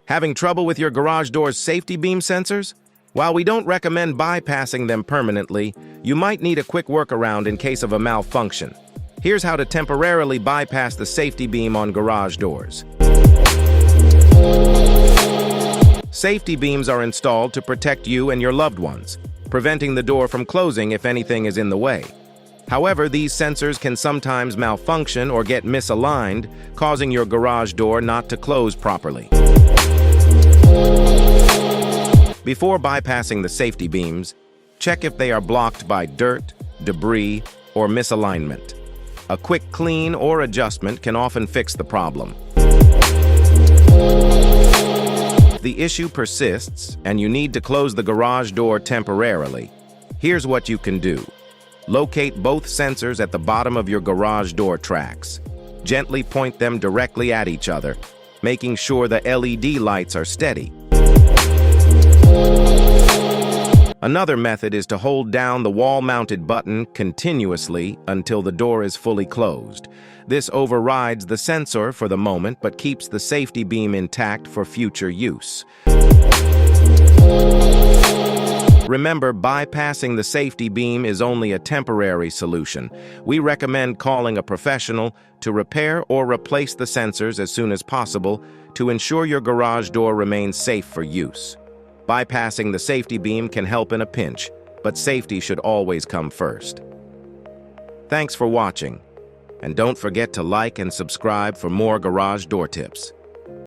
Having trouble with your garage door's safety beam sensors? While we don't recommend bypassing them permanently, you might need a quick workaround in case of a malfunction. Here's how to temporarily bypass the safety beam on garage doors. Safety beams are installed to protect you and your loved ones, preventing the door from closing if anything is in the way. However, these sensors can sometimes malfunction or get misaligned, causing your garage door not to close properly. Before bypassing the safety beams, check if they are blocked by dirt, debris, or misalignment. A quick clean or adjustment can often fix the problem. If the issue persists and you need to close the garage door temporarily, here's what you can do. Locate both sensors at the bottom of your garage door tracks. Gently point them directly at each other, making sure the LED lights are steady. Another method is to hold down the wall-mounted button continuously until the door is fully closed. This overrides the sensor for the moment but keeps the safety beam intact for future use. Remember, bypassing the safety beam is only a temporary solution. We recommend calling a professional to repair or replace the sensors as soon as possible to ensure your garage door remains safe for use. Bypassing the safety beam can help in a pinch, but safety should always come first. Thanks for watching, and don't forget to like and subscribe for more garage door tips.